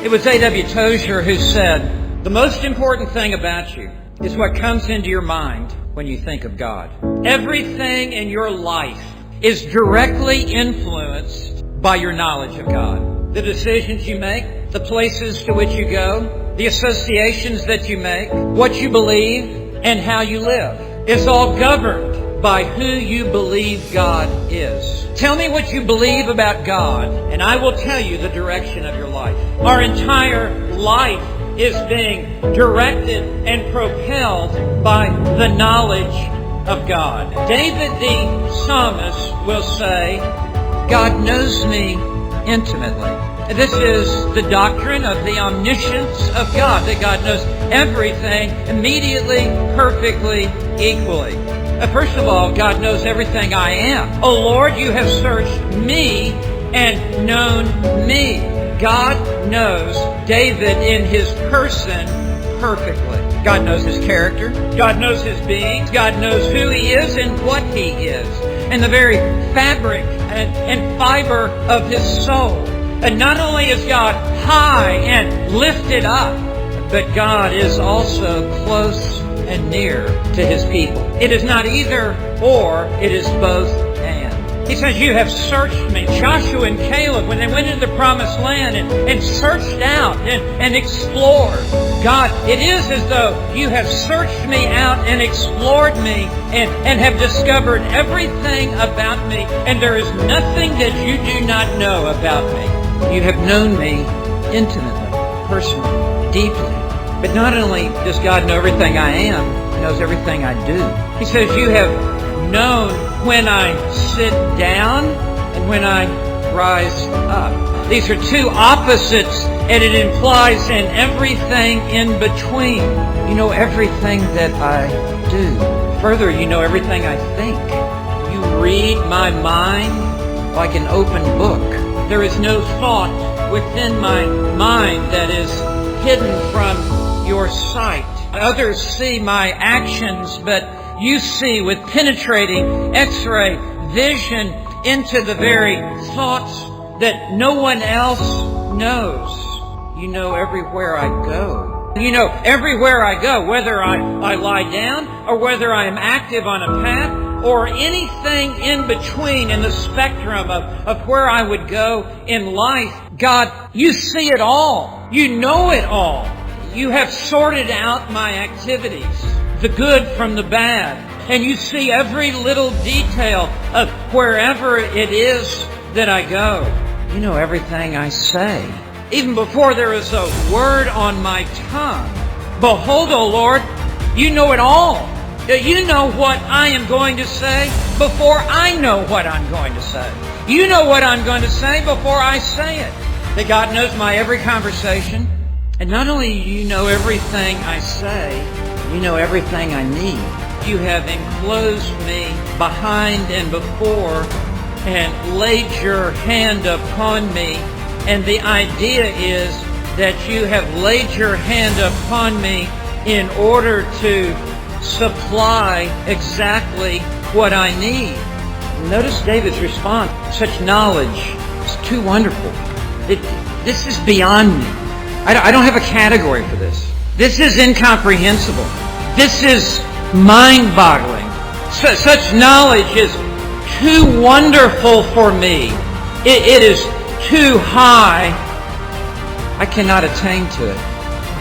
It was A.W. Tozier who said, "The most important thing about you is what comes into your mind when you think of God." Everything in your life is directly influenced by your knowledge of God. The decisions you make, the places to which you go, the associations that you make, what you believe, and how you live. It's all governed by who you believe God is. Tell me what you believe about God, and I will tell you the direction of your life. Our entire life is being directed and propelled by the knowledge of God. David the psalmist will say, "God knows me intimately." This is the doctrine of the omniscience of God, that God knows everything immediately, perfectly, equally. First of all, God knows everything I am. "Oh Lord, you have searched me and known me." God knows David in his person perfectly. God knows his character. God knows his being. God knows who he is and what he is. And the very fabric and fiber of his soul. And not only is God high and lifted up, but God is also close and near to his people. It is not either or, it is both and. He says, "You have searched me." Joshua and Caleb, when they went into the promised land and searched out and explored, God, it is as though you have searched me out and explored me and have discovered everything about me, and there is nothing that you do not know about me. You have known me intimately, personally, deeply. But not only does God know everything I am, He knows everything I do. He says, "You have known when I sit down and when I rise up." These are two opposites, and it implies in everything in between. You know everything that I do. Further, you know everything I think. You read my mind like an open book. There is no thought within my mind that is hidden from your sight. Others see my actions, but you see with penetrating X-ray vision into the very thoughts that no one else knows. You know everywhere I go. You know everywhere I go, whether I lie down or whether I am active on a path or anything in between in the spectrum of where I would go in life. God, you see it all. You know it all. You have sorted out my activities, the good from the bad, and you see every little detail of wherever it is that I go. You know everything I say, even before there is a word on my tongue. Behold, O Lord, you know it all. You know what I am going to say before I know what I'm going to say. You know what I'm going to say before I say it. That God knows my every conversation. And not only do you know everything I say, you know everything I need. You have enclosed me behind and before and laid your hand upon me. And the idea is that you have laid your hand upon me in order to supply exactly what I need. Notice David's response. Such knowledge is too wonderful. This is beyond me. I don't have a category for this. This is incomprehensible. This is mind-boggling. Such knowledge is too wonderful for me. It is too high. I cannot attain to it.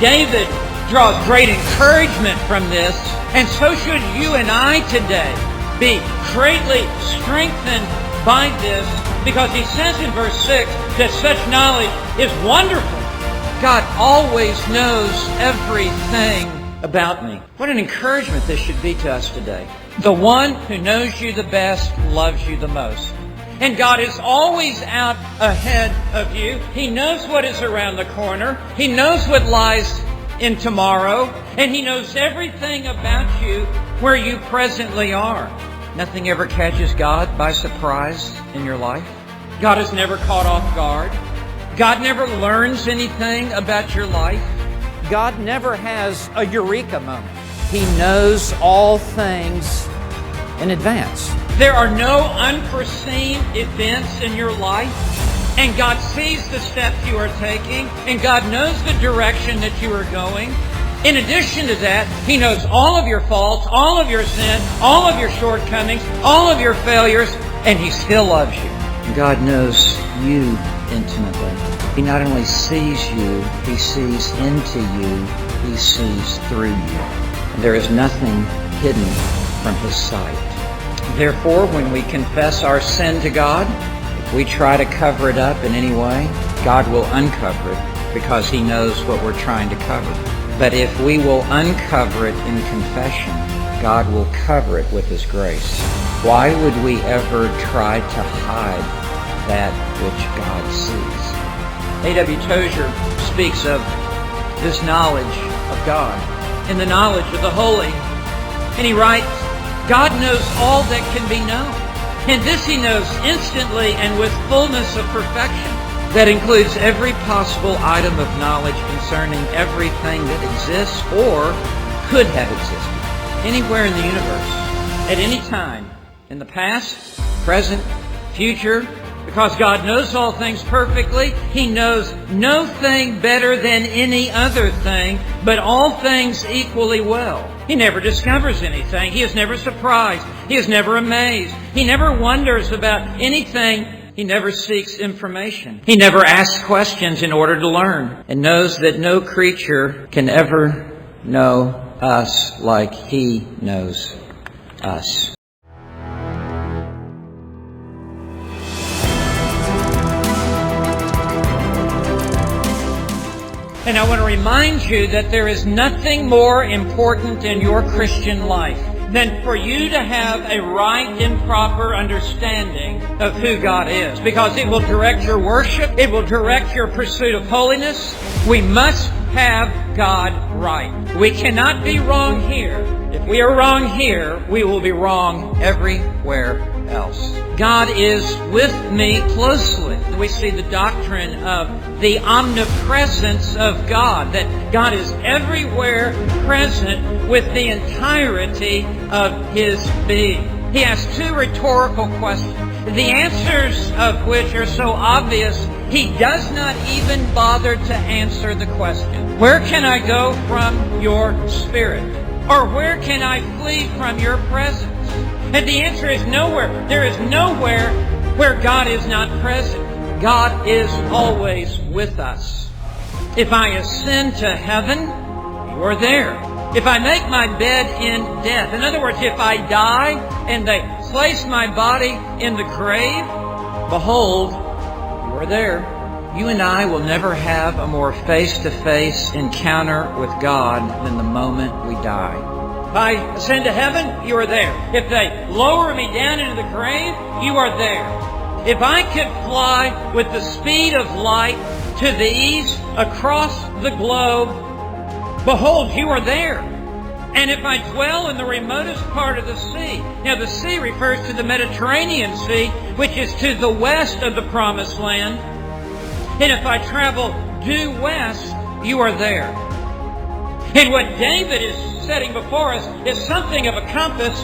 David draws great encouragement from this, and so should you and I today be greatly strengthened by this, because he says in verse 6 that such knowledge is wonderful. God always knows everything about me. What an encouragement this should be to us today. The one who knows you the best loves you the most. And God is always out ahead of you. He knows what is around the corner. He knows what lies in tomorrow. And He knows everything about you where you presently are. Nothing ever catches God by surprise in your life. God is never caught off guard. God never learns anything about your life. God never has a eureka moment. He knows all things in advance. There are no unforeseen events in your life. And God sees the steps you are taking, and God knows the direction that you are going. In addition to that, He knows all of your faults, all of your sin, all of your shortcomings, all of your failures, and He still loves you. God knows you intimately. He not only sees you, He sees into you, He sees through you. And there is nothing hidden from His sight. Therefore, when we confess our sin to God, if we try to cover it up in any way, God will uncover it because He knows what we're trying to cover. But if we will uncover it in confession, God will cover it with His grace. Why would we ever try to hide that which God sees? A.W. Tozer speaks of this knowledge of God and the knowledge of the holy. And he writes, God knows all that can be known. And this He knows instantly and with fullness of perfection. That includes every possible item of knowledge concerning everything that exists or could have existed anywhere in the universe, at any time, in the past, present, future. Because God knows all things perfectly, He knows no thing better than any other thing, but all things equally well. He never discovers anything. He is never surprised. He is never amazed. He never wonders about anything. He never seeks information. He never asks questions in order to learn, and knows that no creature can ever know us like He knows us. And I want to remind you that there is nothing more important in your Christian life than for you to have a right and proper understanding of who God is. Because it will direct your worship. It will direct your pursuit of holiness. We must have God right. We cannot be wrong here. If we are wrong here, we will be wrong everywhere else. God is with me closely. We see the doctrine of the omnipresence of God, that God is everywhere present with the entirety of His being. He has two rhetorical questions, the answers of which are so obvious, He does not even bother to answer the question. Where can I go from your Spirit? Or where can I flee from your presence? And the answer is nowhere. There is nowhere where God is not present. God is always with us. If I ascend to heaven, You are there. If I make my bed in death, in other words, if I die and they place my body in the grave, behold, You are there. You and I will never have a more face-to-face encounter with God than the moment we die. If I ascend to heaven, You are there. If they lower me down into the grave, You are there. If I could fly with the speed of light to the east across the globe, behold, You are there. And if I dwell in the remotest part of the sea, now the sea refers to the Mediterranean Sea, which is to the west of the Promised Land. And if I travel due west, You are there. And what David is setting before us is something of a compass,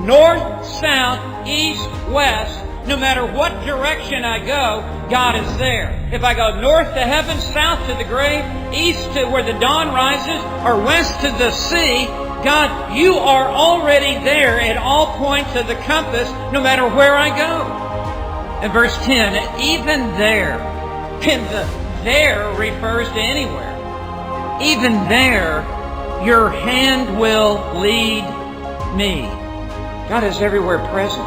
north, south, east, west. No matter what direction I go, God is there. If I go north to heaven, south to the grave, east to where the dawn rises, or west to the sea, God, You are already there at all points of the compass, no matter where I go. And verse 10, even there, and the there refers to anywhere. Even there, Your hand will lead me. God is everywhere present.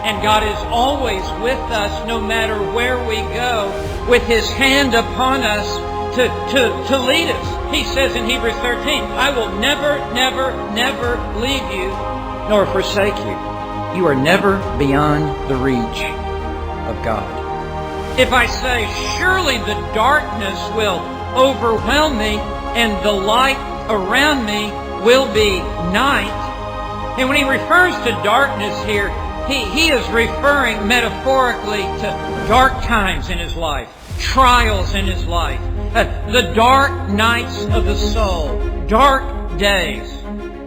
And God is always with us no matter where we go, with His hand upon us to lead us. He says in Hebrews 13, I will never, never, never leave you nor forsake you. You are never beyond the reach of God. If I say, surely the darkness will overwhelm me and the light around me will be night. And when he refers to darkness here, he is referring metaphorically to dark times in his life, trials in his life, the dark nights of the soul, dark days,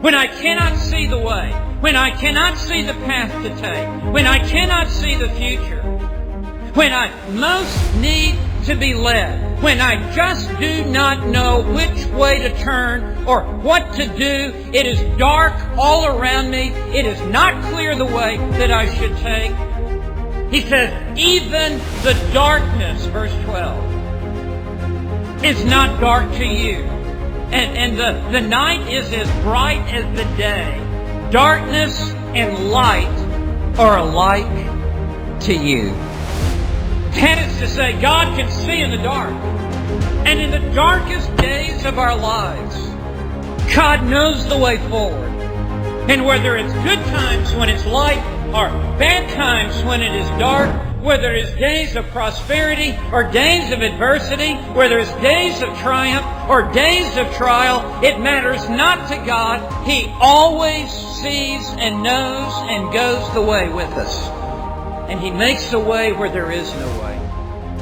when I cannot see the way, when I cannot see the path to take, when I cannot see the future. when I most need to be led, when I just do not know which way to turn or what to do. It is dark all around me. It is not clear the way that I should take. He says, even the darkness, verse 12, is not dark to you. And the night is as bright as the day. Darkness and light are alike to you. That is to say, God can see in the dark. And in the darkest days of our lives, God knows the way forward. And whether it's good times when it's light or bad times when it is dark, whether it's days of prosperity or days of adversity, whether it's days of triumph or days of trial, it matters not to God. He always sees and knows and goes the way with us. And He makes a way where there is no way.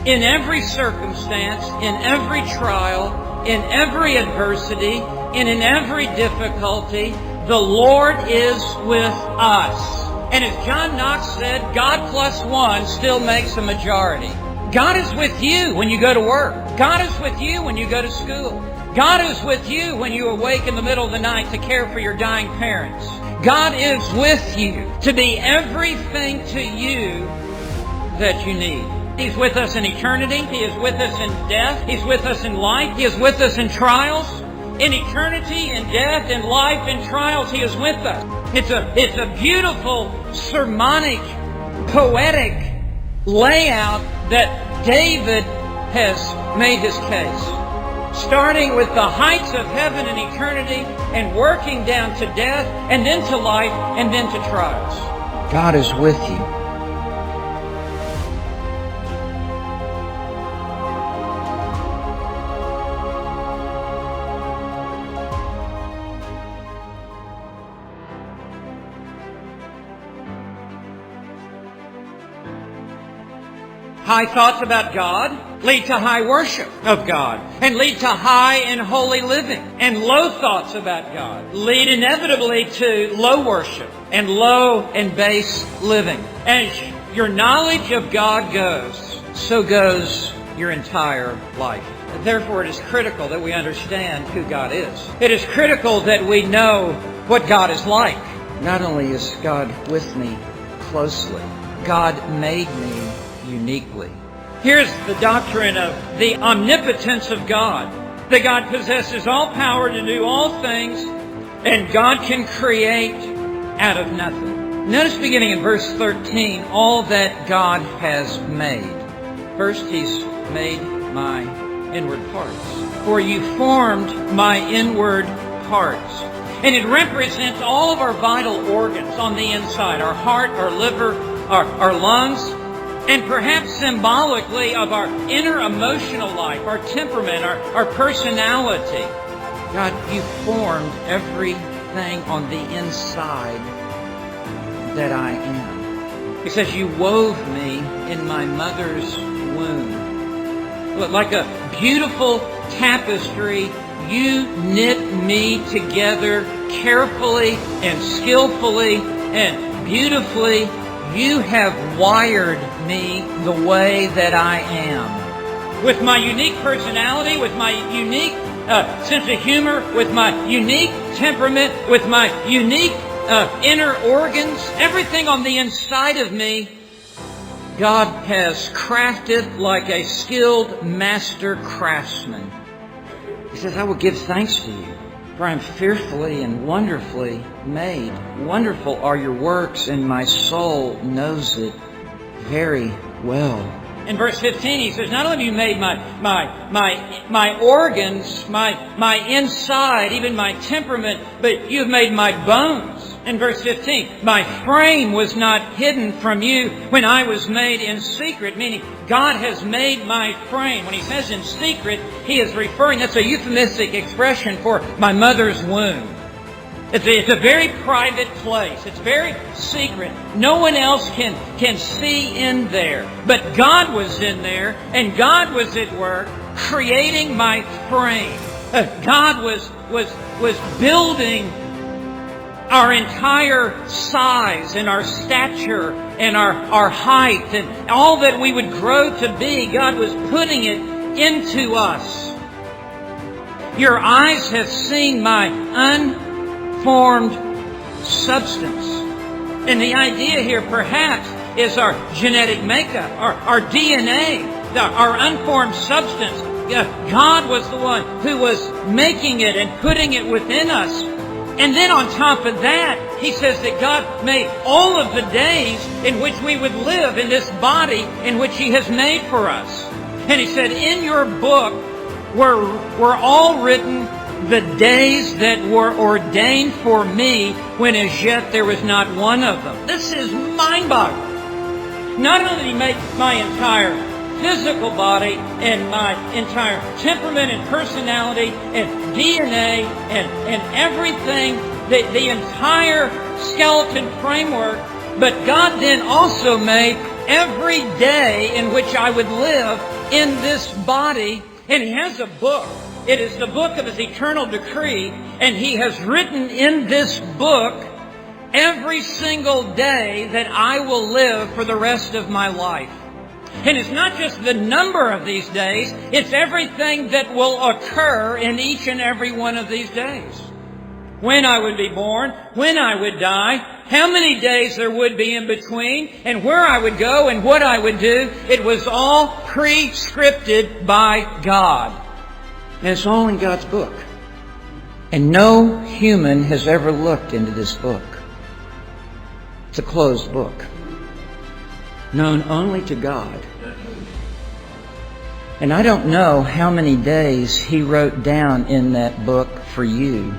In every circumstance, in every trial, in every adversity, and in every difficulty, the Lord is with us. And as John Knox said, God plus one still makes a majority. God is with you when you go to work. God is with you when you go to school. God is with you when you awake in the middle of the night to care for your dying parents. God is with you to be everything to you that you need. He's with us in eternity. He is with us in death. He's with us in life. He is with us in trials. In eternity, in death, in life, in trials, He is with us. It's a beautiful, sermonic, poetic layout that David has made his case. Starting with the heights of heaven and eternity and working down to death and then to life and then to trials. God is with you. High thoughts about God lead to high worship of God and lead to high and holy living. And low thoughts about God lead inevitably to low worship and low and base living. As your knowledge of God goes, so goes your entire life. Therefore, it is critical that we understand who God is. It is critical that we know what God is like. Not only is God with me closely, God made me uniquely. Here's the doctrine of the omnipotence of God. That God possesses all power to do all things, and God can create out of nothing. Notice beginning in verse 13, all that God has made. First, He's made my inward parts. For you formed my inward parts. And it represents all of our vital organs on the inside. Our heart, our liver, our lungs, and perhaps symbolically of our inner emotional life, our temperament, our personality. God, You formed everything on the inside that I am. He says, You wove me in my mother's womb. Look, like a beautiful tapestry, You knit me together carefully and skillfully and beautifully. You have wired me the way that I am. With my unique personality, with my unique sense of humor, with my unique temperament, with my unique inner organs, everything on the inside of me, God has crafted like a skilled master craftsman. He says, I will give thanks to You, for I am fearfully and wonderfully made. Wonderful are Your works, and my soul knows it very well. In verse 15, he says, not only have You made my organs, my inside, even my temperament, but You've made my bones. In verse 15, my frame was not hidden from You when I was made in secret, meaning God has made my frame. When he says in secret, he is referring, that's a euphemistic expression for my mother's womb. It's a very private place. It's very secret. No one else can see in there. But God was in there, and God was at work creating my frame. God was building our entire size and our stature and our height and all that we would grow to be. God was putting it into us. Your eyes have seen my unformed substance. And the idea here perhaps is our genetic makeup, our DNA, our unformed substance. God was the one who was making it and putting it within us. And then on top of that, He says that God made all of the days in which we would live in this body in which He has made for us. And He said, in your book were all written the days that were ordained for me, when as yet there was not one of them. This is mind-boggling. Not only did He make my entire physical body and my entire temperament and personality and DNA and everything, the entire skeleton framework, but God then also made every day in which I would live in this body. And He has a book. It is the book of His eternal decree, and He has written in this book every single day that I will live for the rest of my life. And it's not just the number of these days, it's everything that will occur in each and every one of these days. When I would be born, when I would die, how many days there would be in between, and where I would go and what I would do. It was all pre-scripted by God. And it's all in God's book. And no human has ever looked into this book. It's a closed book, known only to God. And I don't know how many days He wrote down in that book for you,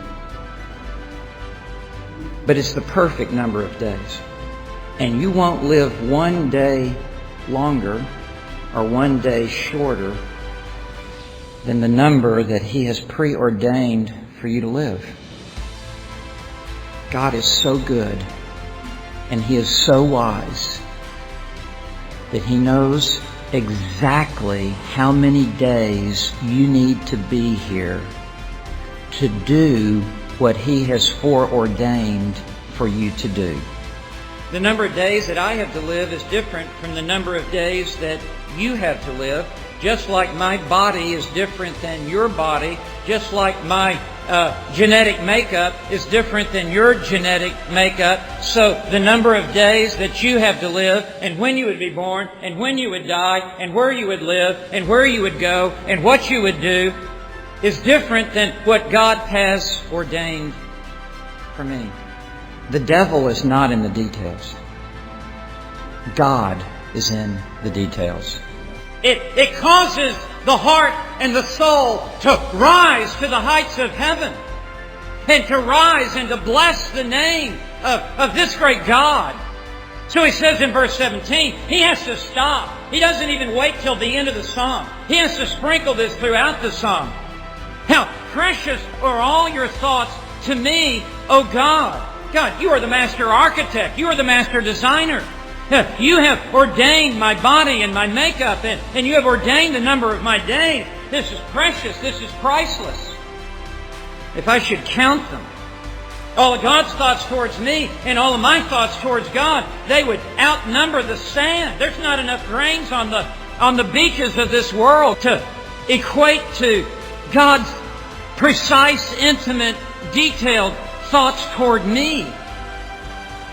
but it's the perfect number of days. And you won't live one day longer or one day shorter than the number that He has preordained for you to live. God is so good, and He is so wise, that He knows exactly how many days you need to be here to do what He has foreordained for you to do. The number of days that I have to live is different from the number of days that you have to live. Just like my body is different than your body, just like my genetic makeup is different than your genetic makeup. So the number of days that you have to live, and when you would be born, and when you would die, and where you would live, and where you would go, and what you would do, is different than what God has ordained for me. The devil is not in the details. God is in the details. It causes the heart and the soul to rise to the heights of heaven, and to rise and to bless the name of this great God. So he says in verse 17, he has to stop. He doesn't even wait till the end of the psalm. He has to sprinkle this throughout the psalm. How precious are all your thoughts to me, O God. God, you are the master architect. You are the master designer. You have ordained my body and my makeup, and you have ordained the number of my days. This is precious. This is priceless. If I should count them, all of God's thoughts towards me and all of my thoughts towards God, they would outnumber the sand. There's not enough grains on the beaches of this world to equate to God's precise, intimate, detailed thoughts toward me.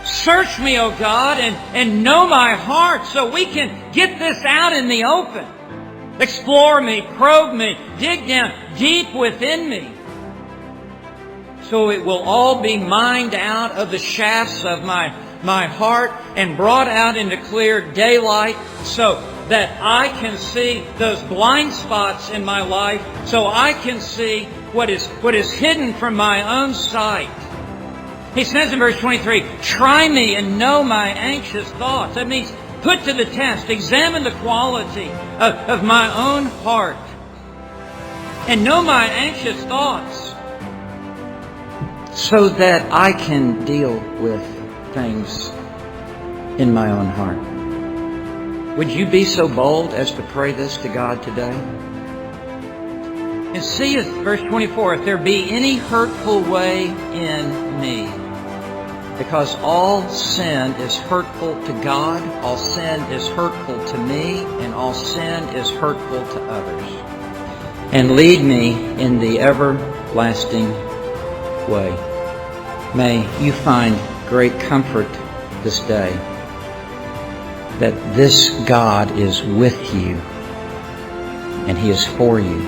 Search me, O God, and know my heart, so we can get this out in the open. Explore me, probe me, dig down deep within me, so it will all be mined out of the shafts of my heart and brought out into clear daylight, so that I can see those blind spots in my life, so I can see what is hidden from my own sight. He says in verse 23, try me and know my anxious thoughts. That means put to the test, examine the quality of my own heart, and know my anxious thoughts, so that I can deal with things in my own heart. Would you be so bold as to pray this to God today? And see, verse 24, if there be any hurtful way in me, Because all sin is hurtful to God, all sin is hurtful to me, and all sin is hurtful to others. And lead me in the everlasting way. May you find great comfort this day that this God is with you, and He is for you,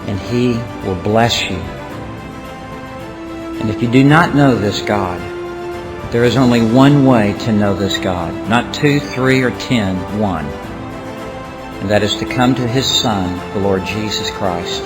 and He will bless you. And if you do not know this God, there is only one way to know this God. Not 2, 3, or 10, one. And that is to come to His Son, the Lord Jesus Christ.